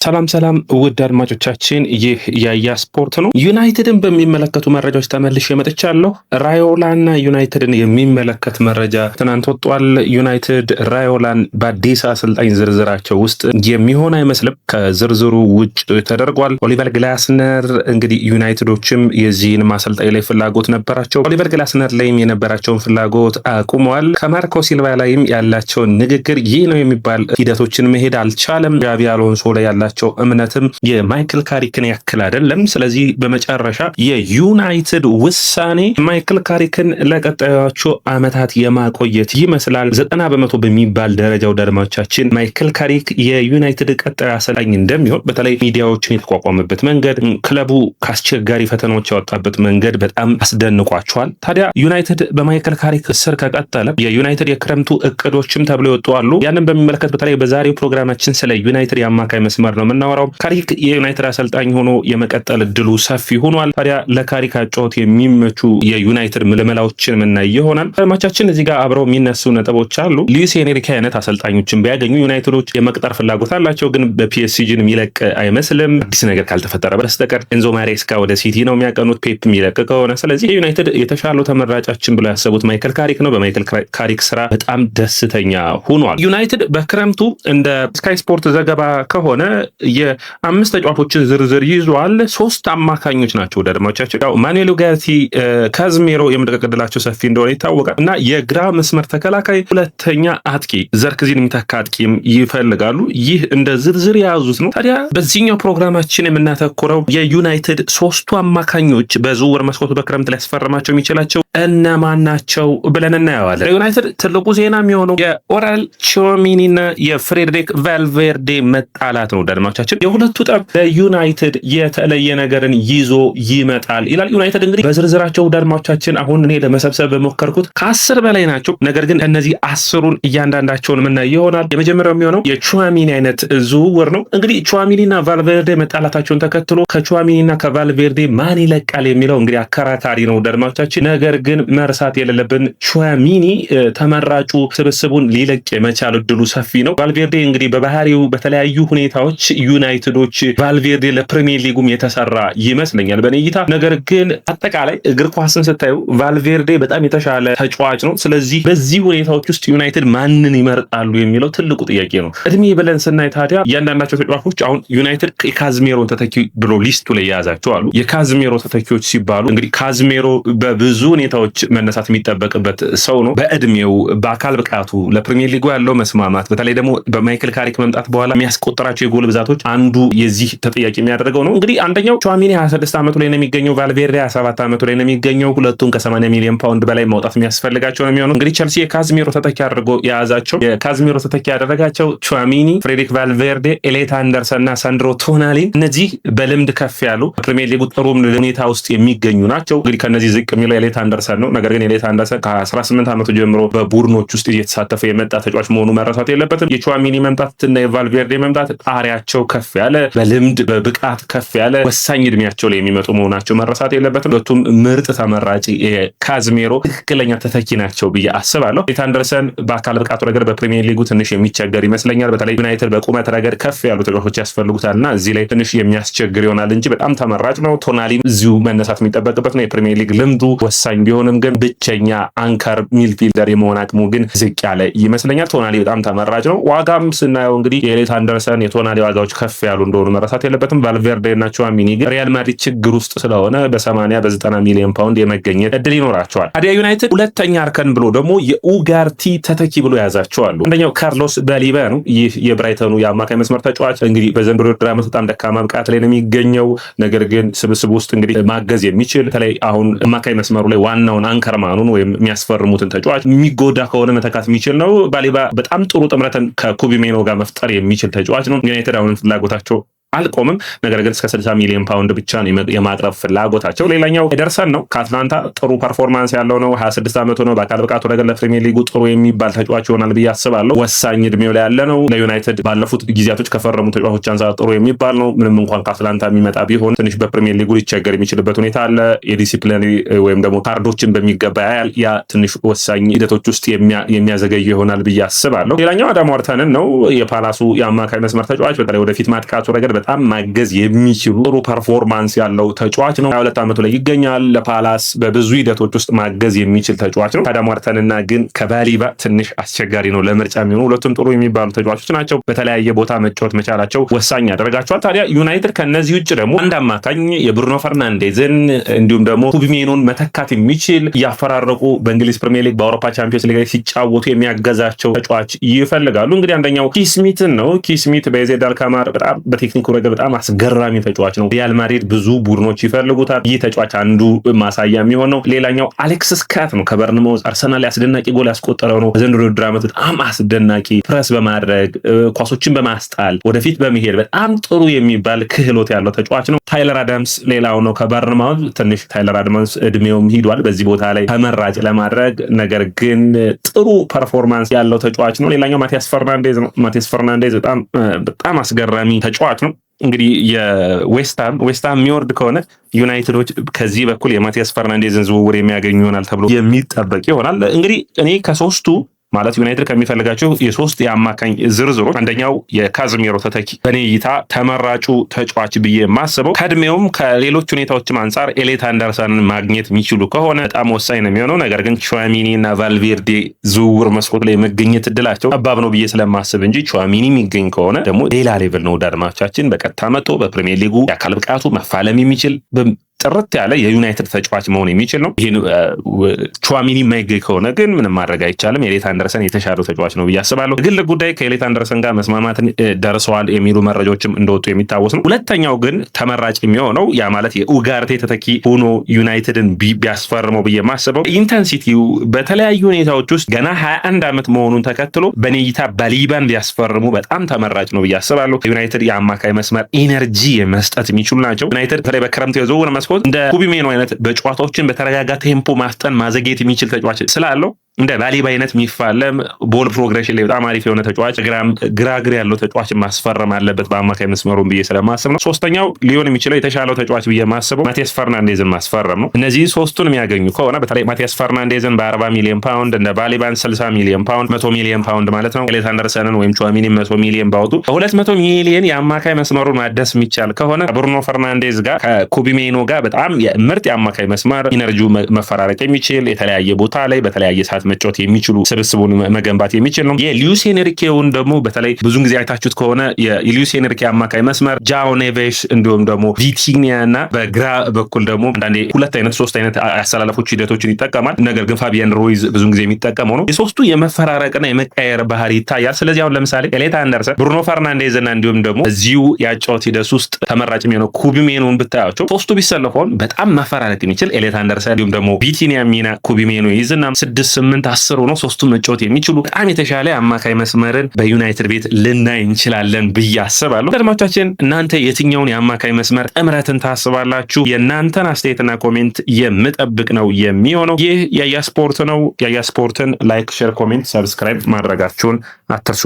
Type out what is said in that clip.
ሰላም ውድ አድማጮቻችን፣ ይህ ያያ ስፖርት ነው። ዩናይትድን በሚመለከቱ መረጃዎች ተመልሼ መጥቻለሁ። ራዮላና ዩናይትድን የሚመለከት መረጃ ትናንት ወጥቷል። ዩናይትድ ራዮላን በአዲስ አሰልጣኝ ዝርዝራቸው ውስጥ የሚሆን አይመስልም፣ ከዝርዝሩ ውጭ ተደርጓል። ኦሊቨር ግላስነር እንግዲህ ዩናይትዶችም የዚህን አሰልጣኝ ላይ ፍላጎት ነበራቸው። ኦሊቨር ግላስነር ላይም የነበራቸውን ፍላጎት አቁመዋል። ከማርኮ ሲልቫ ላይም ያላቸውን ንግግር ይህ ነው የሚባል ሂደቶችን መሄድ አልቻለም። ጃቢ አሎንሶ ላይ ያላቸው እምነትም የማይክል ካሪክን ያክል አይደለም። ስለዚህ በመጨረሻ የዩናይትድ ውሳኔ ማይክል ካሪክን ለቀጣዮቹ ዓመታት የማቆየት ይመስላል። 90% በሚባል ደረጃው ደርማቻችን ማይክል ካሪክ የዩናይትድ ቀጣዩ አሰልጣኝ እንደሚሆን፣ በተለይ ሚዲያዎችን የተቋቋመበት መንገድ፣ ክለቡ ከአስቸጋሪ ፈተናዎች ያወጣበት መንገድ በጣም አስደንቋቸዋል። ታዲያ ዩናይትድ በማይክል ካሪክ ስር ከቀጠለ የዩናይትድ የክረምቱ እቅዶችም ተብሎ ይወጡ አሉ። ያንን በሚመለከት በተለይ በዛሬው ፕሮግራማችን ስለ ዩናይትድ የአማካይ መስመር ነው የምናወራው። ካሪክ የዩናይትድ አሰልጣኝ ሆኖ የመቀጠል እድሉ ሰፊ ሆኗል። ታዲያ ለካሪክ አጨዋወት የሚመቹ የዩናይትድ ምልመላዎችን የምናይ ይሆናል። አድማጮቻችን እዚህ ጋር አብረው የሚነሱ ነጥቦች አሉ። ሉዊስ ኤንሪኬ አይነት አሰልጣኞችን ቢያገኙ ዩናይትዶች የመቅጠር ፍላጎት አላቸው፣ ግን በፒኤስጂን የሚለቅ አይመስልም አዲስ ነገር ካልተፈጠረ በስተቀር። ኤንዞ ማሬስካ ወደ ሲቲ ነው የሚያቀኑት ፔፕ የሚለቅ ከሆነ። ስለዚህ ዩናይትድ የተሻለው ተመራጫችን ብለው ያሰቡት ማይክል ካሪክ ነው። በማይክል ካሪክ ስራ በጣም ደስተኛ ሆኗል። ዩናይትድ በክረምቱ እንደ ስካይ ስፖርት ዘገባ ከሆነ የአምስት ተጫዋቾችን ዝርዝር ይዟል። 3 አማካኞች ናቸው ደድማቻቸው። ያው ማኑኤል ኡጋርቴ፣ ካዝሜሮ የመልቀቅ ዕድላቸው ሰፊ እንደሆነ ይታወቃል እና የግራ መስመር ተከላካይ፣ ሁለተኛ አጥቂ ዘርክዚን የሚተካ አጥቂም ይፈልጋሉ። ይህ እንደ ዝርዝር የያዙት ነው። ታዲያ በዚህኛው ፕሮግራማችን የምናተኩረው የዩናይትድ 3ቱ አማካኞች በዝውውር መስኮቱ በክረምት ሊያስፈርማቸው የሚችላቸው እነማን ናቸው ብለን እናየዋለን። ለዩናይትድ ትልቁ ዜና የሚሆነው የኦራል ቹዋሜኒና የፍሬድሪክ ቫልቬርዴ መጣላት ነው። ደድማቻችን የሁለቱ ጠብ ለዩናይትድ የተለየ ነገርን ይዞ ይመጣል ይላል። ዩናይትድ እንግዲህ በዝርዝራቸው ደድማቻችን አሁን እኔ ለመሰብሰብ በሞከርኩት ከ10 በላይ ናቸው። ነገር ግን እነዚህ 10ሩን እያንዳንዳቸውን የምናይ ይሆናል። የመጀመሪያው የሚሆነው የቹዋሜኒ አይነት ዝውውር ነው። እንግዲህ ቹዋሜኒና ቫልቬርዴ መጣላታቸውን ተከትሎ ከቹዋሜኒና ከቫልቬርዴ ማን ይለቃል የሚለው እንግዲህ አከራካሪ ነው ደድማቻችን። ነገር ግን መርሳት የሌለብን ቹዋሜኒ ተመራጩ ስብስቡን ሊለቅ የመቻል እድሉ ሰፊ ነው። ቫልቬርዴ እንግዲህ በባህሪው በተለያዩ ሁኔታዎች ዩናይትዶች ቫልቬርዴ ለፕሪሚየር ሊጉም የተሰራ ይመስለኛል በኔ እይታ። ነገር ግን አጠቃላይ እግር ኳስን ስታዩ ቫልቬርዴ በጣም የተሻለ ተጫዋች ነው። ስለዚህ በዚህ ሁኔታዎች ውስጥ ዩናይትድ ማንን ይመርጣሉ የሚለው ትልቁ ጥያቄ ነው። እድሜ ብለን ስናይ ታዲያ እያንዳንዳቸው ተጫዋቾች አሁን ዩናይትድ የካዝሜሮን ተተኪ ብሎ ሊስቱ ላይ የያዛቸው አሉ። የካዝሜሮ ተተኪዎች ሲባሉ እንግዲህ ካዝሜሮ በብዙ ሁኔታዎች መነሳት የሚጠበቅበት ሰው ነው። በእድሜው፣ በአካል ብቃቱ፣ ለፕሪሚየር ሊጉ ያለው መስማማት፣ በተለይ ደግሞ በማይክል ካሪክ መምጣት በኋላ የሚያስቆጥራቸው የጎል ብዛቶች አንዱ የዚህ ተጠያቂ የሚያደርገው ነው። እንግዲህ አንደኛው ቹዋሜኒ 26 ዓመቱ ላይ ነው የሚገኘው፣ ቫልቬርዴ 27 ዓመቱ ላይ ነው የሚገኘው። ሁለቱም ከ80 ሚሊዮን ፓውንድ በላይ ማውጣት የሚያስፈልጋቸው ነው የሚሆነው። እንግዲህ ቸልሲ የካዝሜሮ ተተኪ አድርጎ የያዛቸው የካዝሜሮ ተተኪ ያደረጋቸው ቹዋሜኒ፣ ፍሬድሪክ ቫልቬርዴ፣ ኤሌት አንደርሰን እና ሳንድሮ ቶናሊ እነዚህ በልምድ ከፍ ያሉ ፕሪሚየር ሊጉ ጥሩ ሁኔታ ውስጥ የሚገኙ ናቸው። እንግዲህ ከነዚህ ዝቅ የሚለው ኤሌት አንደርሰን ነው። ነገር ግን ኤሌት አንደርሰን ከ18 ዓመቱ ጀምሮ በቡድኖች ውስጥ እየተሳተፈ የመጣ ተጫዋች መሆኑ መረሳት የለበትም። የቹዋሜኒ መምጣት እና የቫልቬርዴ መምጣት ጣሪያቸው ከፍ ያለ፣ በልምድ በብቃት ከፍ ያለ፣ ወሳኝ እድሜያቸው ላይ የሚመጡ መሆናቸው መረሳት የለበትም። ሁለቱም ምርጥ ተመራጭ የካዝሜሮ ትክክለኛ ተተኪ ናቸው ብዬ አስባለሁ። ኤሌት አንደርሰን በአካል ብቃቱ ረገድ በፕሪሚየር ሊጉ ትንሽ የሚቸገር ይመስለኛል። በተለይ ዩናይትድ በቁመት ረገድ ከፍ ያሉ ተጫዋቾች ያስፈልጉታልና እዚህ ላይ ትንሽ የሚያስቸግር ይሆናል እንጂ በጣም ተመራጭ ነው። ቶናሊም እዚሁ መነሳት የሚጠበቅበት ነው። የፕሪሚየር ሊግ ልምዱ ወሳኝ ቢሆንም ግን ብቸኛ አንከር ሚድፊልደር የመሆን አቅሙ ግን ዝቅ ያለ ይመስለኛል። ቶናሊ በጣም ተመራጭ ነው። ዋጋም ስናየው እንግዲህ የኤሌት አንደርሰን የቶናሊ ዋጋዎች ከፍ ያሉ እንደሆኑ መረሳት የለበትም። ቫልቬርዴ እና ቹዋሜኒ ግን ሪያል ማድሪድ ችግር ውስጥ ስለሆነ በ80 በ90 ሚሊዮን ፓውንድ የመገኘት እድል ይኖራቸዋል። ታዲያ ዩናይትድ ሁለተኛ አርከን ብሎ ደግሞ የኡጋርቲ ተተኪ ብሎ ያዛቸዋሉ። አንደኛው ካርሎስ ባሊባ ነው። ይህ የብራይተኑ የአማካይ መስመር ተጫዋች እንግዲህ በዘንድሮ ውድድር ዓመት በጣም ደካማ ብቃት ላይ ነው የሚገኘው። ነገር ግን ስብስብ ውስጥ እንግዲህ ማገዝ የሚችል በተለይ አሁን አማካይ መስመሩ ላይ ዋናውን አንከርማኑን ወይም የሚያስፈርሙትን ተጫዋች የሚጎዳ ከሆነ መተካት የሚችል ነው። ባሊባ በጣም ጥሩ ጥምረትን ከኩቢ ሜኖ ጋር መፍጠር የሚችል ተጫዋች ነው። ዩናይትድ አሁን ፍላጎታቸው አልቆምም። ነገር ግን እስከ 60 ሚሊዮን ፓውንድ ብቻ ነው የማቅረብ ፍላጎታቸው። ሌላኛው ኤደርሰን ነው። ከአትላንታ ጥሩ ፐርፎርማንስ ያለው ነው። 26 ዓመቱ ነው። በአካል ብቃቱ ረገድ ለፕሪሚየር ሊጉ ጥሩ የሚባል ተጫዋች ይሆናል ብዬ አስባለሁ። ወሳኝ እድሜው ላይ ያለ ነው። ለዩናይትድ ባለፉት ጊዜያቶች ከፈረሙ ተጫዋቾች አንጻር ጥሩ የሚባል ነው። ምንም እንኳን ከአትላንታ የሚመጣ ቢሆን ትንሽ በፕሪሚየር ሊጉ ሊቸገር የሚችልበት ሁኔታ አለ። የዲሲፕሊነሪ ወይም ደግሞ ካርዶችን በሚገባ ያያል። ያ ትንሽ ወሳኝ ሂደቶች ውስጥ የሚያዘገየው ይሆናል ብዬ አስባለሁ። ሌላኛው አዳም ዋርተንን ነው። የፓላሱ የአማካይ መስመር ተጫዋች በተለይ ወደፊት ማጥቃቱ ረገድ በጣም ማገዝ የሚችሉ ጥሩ ፐርፎርማንስ ያለው ተጫዋች ነው። 22 ዓመቱ ላይ ይገኛል። ለፓላስ በብዙ ሂደቶች ውስጥ ማገዝ የሚችል ተጫዋች ነው። አዳም ዋርተንና ግን ከባሊባ ትንሽ አስቸጋሪ ነው ለምርጫ የሚሆኑ። ሁለቱም ጥሩ የሚባሉ ተጫዋቾች ናቸው። በተለያየ ቦታ መጫወት መቻላቸው ወሳኝ ያደርጋቸዋል። ታዲያ ዩናይትድ ከነዚህ ውጭ ደግሞ አንድ አማካኝ የብሩኖ ፈርናንዴዝን እንዲሁም ደግሞ ኩቢሜኖን መተካት የሚችል እያፈራረቁ በእንግሊዝ ፕሪሚየር ሊግ በአውሮፓ ቻምፒዮንስ ሊግ ላይ ሲጫወቱ የሚያገዛቸው ተጫዋች ይፈልጋሉ። እንግዲህ አንደኛው ኪስሚትን ነው። ኪስሚት በዜድ አልካማር በጣም በቴክኒኩ ረገድ በጣም አስገራሚ ተጫዋች ነው። ሪያል ማድሪድ ብዙ ቡድኖች ይፈልጉታል። ይህ ተጫዋች አንዱ ማሳያ የሚሆን ነው። ሌላኛው አሌክስ ስካት ነው። ከበርንማውዝ አርሰናል አስደናቂ ጎል ያስቆጠረው ነው። በዘንድሮ ውድድር ዓመት በጣም አስደናቂ ፕረስ በማድረግ ኳሶችን በማስጣል ወደፊት በመሄድ በጣም ጥሩ የሚባል ክህሎት ያለው ተጫዋች ነው። ታይለር አዳምስ ሌላው ነው። ከበርንማውዝ ትንሽ ታይለር አዳምስ እድሜውም ሂዷል በዚህ ቦታ ላይ ተመራጭ ለማድረግ ነገር ግን ጥሩ ፐርፎርማንስ ያለው ተጫዋች ነው። ሌላኛው ማቲያስ ፈርናንዴዝ ነው። ማቲያስ ፈርናንዴዝ በጣም አስገራሚ ተጫዋች ነው። እንግዲህ የዌስትሃም የሚወርድ ከሆነ ዩናይትዶች ከዚህ በኩል የማቲያስ ፈርናንዴዝን ዝውውር የሚያገኙ ይሆናል ተብሎ የሚጠበቅ ይሆናል። እንግዲህ እኔ ከሶስቱ ማለት ዩናይትድ ከሚፈልጋቸው የሶስት የአማካኝ ዝርዝሮች አንደኛው የካዝሚሮ ተተኪ በኔ እይታ ተመራጩ ተጫዋች ብዬ የማስበው ከእድሜውም ከሌሎች ሁኔታዎችም አንጻር ኤሌት አንደርሰንን ማግኘት የሚችሉ ከሆነ በጣም ወሳኝ ነው የሚሆነው። ነገር ግን ቹዋሚኒ እና ቫልቬርዴ ዝውውር መስኮት ላይ መገኘት እድላቸው ጠባብ ነው ብዬ ስለማስብ እንጂ ቹዋሚኒ የሚገኝ ከሆነ ደግሞ ሌላ ሌቭል ነው። አድማጮቻችን በቀጥታ መጥቶ በፕሪሚየር ሊጉ የአካል ብቃቱ መፋለም የሚችል ጥርት ያለ የዩናይትድ ተጫዋች መሆን የሚችል ነው። ይህን ቹዋሚኒ የማይገኝ ከሆነ ግን ምንም ማድረግ አይቻልም። ኤሌት አንደርሰን የተሻለው ተጫዋች ነው ብዬ አስባለሁ። ግል ጉዳይ ከኤሌት አንደርሰን ጋር መስማማትን ደርሰዋል የሚሉ መረጃዎችም እንደወጡ የሚታወስ ነው። ሁለተኛው ግን ተመራጭ የሚሆነው ያ ማለት የኡጋርቴ ተተኪ ሆኖ ዩናይትድን ቢያስፈርመው ብዬ የማስበው ኢንተንሲቲው በተለያዩ ሁኔታዎች ውስጥ ገና 21 ዓመት መሆኑን ተከትሎ በኔ እይታ ባሊባን ቢያስፈርሙ በጣም ተመራጭ ነው ብዬ አስባለሁ። ዩናይትድ የአማካይ መስመር ኢነርጂ መስጠት የሚችሉ ናቸው። ዩናይትድ በተለይ በክረምት የዝውውር እንደ ኩቢሜኖ አይነት በጨዋታዎችን በተረጋጋ ቴምፖ ማፍጠን ማዘግየት የሚችል ተጫዋች ስላለው እንደ ባሊባ አይነት የሚፋለም ቦል ፕሮግሬሽን ላይ በጣም አሪፍ የሆነ ተጫዋች ግራግር ያለው ተጫዋች ማስፈረም አለበት በአማካይ መስመሩን ብዬ ስለማስብ ነው። ሶስተኛው ሊሆን የሚችለው የተሻለው ተጫዋች ብዬ ማስበው ማቲያስ ፈርናንዴዝን ማስፈረም ነው። እነዚህ ሶስቱን የሚያገኙ ከሆነ በተለይ ማቲያስ ፈርናንዴዝን በ40 ሚሊዮን ፓውንድ እንደ ባሊባን 60 ሚሊዮን ፓውንድ 100 ሚሊዮን ፓውንድ ማለት ነው። ኤሌት አንደርሰንን ወይም ቹዋሚኒ 100 ሚሊዮን ባወጡ በ200 ሚሊዮን የአማካይ መስመሩን ማደስ የሚቻል ከሆነ ብሩኖ ፈርናንዴዝ ጋር ከኩቢሜኖ ጋር በጣም ምርጥ የአማካይ መስመር ኢነርጂው መፈራረቅ የሚችል የተለያየ ቦታ ላይ በተለያየ ሰዓት መጫወት የሚችሉ ስብስቡን መገንባት የሚችል ነው። የሉዊስ ኤንሪኬውን ደግሞ በተለይ ብዙን ጊዜ አይታችሁት ከሆነ የሉዊስ ኤንሪኬ አማካይ መስመር ጃኦ ኔቬሽ እንዲሁም ደግሞ ቪቲኒያ እና በግራ በኩል ደግሞ አንዳንዴ ሁለት አይነት ሶስት አይነት አሰላለፎች ሂደቶችን ይጠቀማል። ነገር ግን ፋቢያን ሩይዝ ብዙን ጊዜ የሚጠቀመው ነው። የሶስቱ የመፈራረቅና የመቀየር ባህሪ ይታያል። ስለዚህ አሁን ለምሳሌ ኤሌት አንደርሰን፣ ብሩኖ ፈርናንዴዝ እና እንዲሁም ደግሞ እዚሁ ያጫወት ሂደት ውስጥ ተመራጭ የሚሆነው ኩቢሜኖን ብታያቸው ሶስቱ ቢሰለፈውን በጣም መፈራረቅ የሚችል ኤሌት አንደርሰን እንዲሁም ደግሞ ቪቲኒያ ሚና ኩቢሜኖ ይዝና 6-8-10 ሆኖ ሶስቱም መጫወት የሚችሉ በጣም የተሻለ አማካይ መስመርን በዩናይትድ ቤት ልናይ እንችላለን ብዬ አስባለሁ። አድማጮቻችን እናንተ የትኛውን የአማካይ መስመር ጥምረትን ታስባላችሁ? የእናንተን አስተያየትና ኮሜንት የምጠብቅ ነው የሚሆነው። ይህ ያያ ስፖርት ነው። ያያ ስፖርትን ላይክ፣ ሼር፣ ኮሜንት፣ ሰብስክራይብ ማድረጋችሁን አትርሱ።